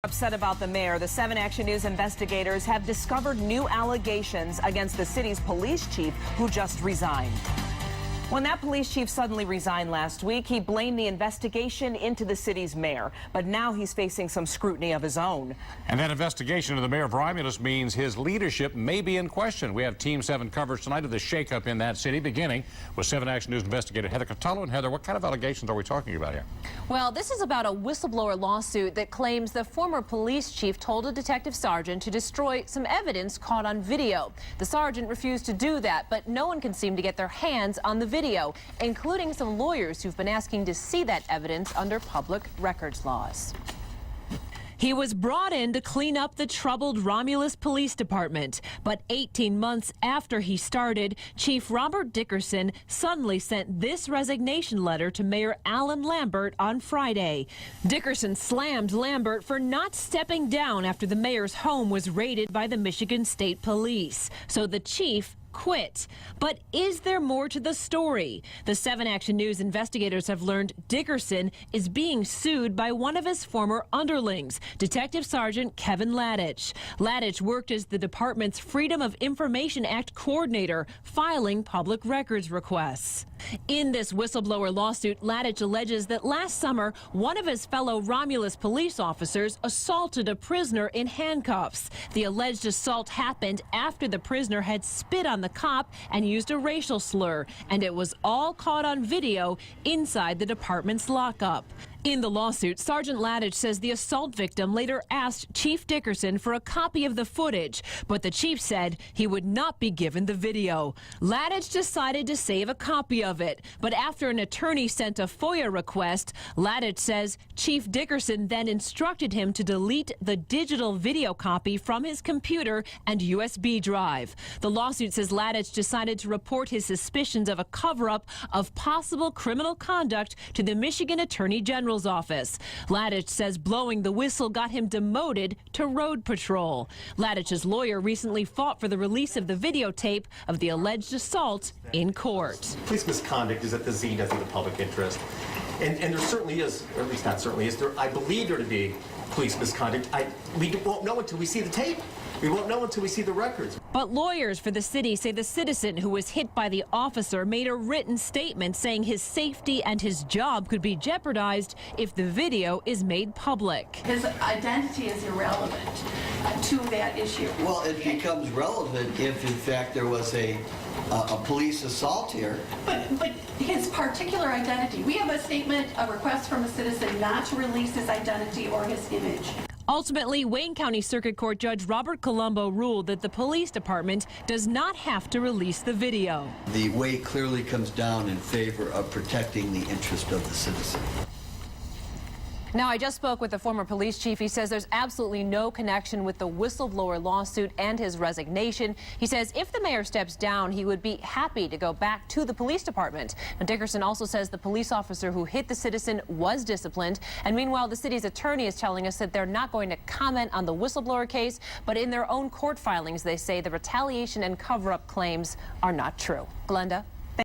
Upset about the mayor, the 7 Action News investigators have discovered new allegations against the city's police chief who just resigned. When that police chief suddenly resigned last week, he blamed the investigation into the city's mayor. But now he's facing some scrutiny of his own. And that investigation into the mayor of Romulus means his leadership may be in question. We have Team 7 coverage tonight of the shakeup in that city, beginning with 7 Action News investigator Heather Cataldo. And Heather, what kind of allegations are we talking about here? Well, this is about a whistleblower lawsuit that claims the former police chief told a detective sergeant to destroy some evidence caught on video. The sergeant refused to do that, but no one can seem to get their hands on the video, including some lawyers who've been asking to see that evidence under public records laws. He was brought in to clean up the troubled Romulus Police Department. But 18 months after he started, Chief Robert Dickerson suddenly sent this resignation letter to Mayor Alan Lambert on Friday. Dickerson slammed Lambert for not stepping down after the mayor's home was raided by the Michigan State Police. So the chief quit. But is there more to the story? The 7 Action News investigators have learned Dickerson is being sued by one of his former underlings, Detective Sergeant Kevin Ladich. Ladich worked as the department's Freedom of Information Act coordinator, filing public records requests. In this whistleblower lawsuit, Ladich alleges that last summer, one of his fellow Romulus police officers assaulted a prisoner in handcuffs. The alleged assault happened after the prisoner had spit on the cop and used a racial slur, and it was all caught on video inside the department's lockup. In the lawsuit, Sergeant Ladich says the assault victim later asked Chief Dickerson for a copy of the footage, but the chief said he would not be given the video. Ladich decided to save a copy of it, but after an attorney sent a FOIA request, Ladich says Chief Dickerson then instructed him to delete the digital video copy from his computer and USB drive. The lawsuit says Ladich decided to report his suspicions of a cover-up of possible criminal conduct to the Michigan Attorney General's office. Ladich says blowing the whistle got him demoted to road patrol. Ladich's lawyer recently fought for the release of the videotape of the alleged assault in court. Police misconduct is at the zenith of the public interest. And there certainly is, or at least not certainly is, I believe there to be police misconduct. We won't know until we see the tape. We won't know until we see the records. But lawyers for the city say the citizen who was hit by the officer made a written statement saying his safety and his job could be jeopardized if the video is made public. His identity is irrelevant to that issue. Well, it becomes relevant if, in fact, there was a police assault here. But his particular identity, we have a statement, a request from a citizen not to release his identity or his image. Ultimately, Wayne County Circuit Court Judge Robert Colombo ruled that the police department does not have to release the video. The weight clearly comes down in favor of protecting the interest of the citizen. Now, I just spoke with the former police chief. He says there's absolutely no connection with the whistleblower lawsuit and his resignation. He says if the mayor steps down, he would be happy to go back to the police department. Now, Dickerson also says the police officer who hit the citizen was disciplined. And meanwhile, the city's attorney is telling us that they're not going to comment on the whistleblower case, but in their own court filings, they say the retaliation and cover-up claims are not true. Glenda?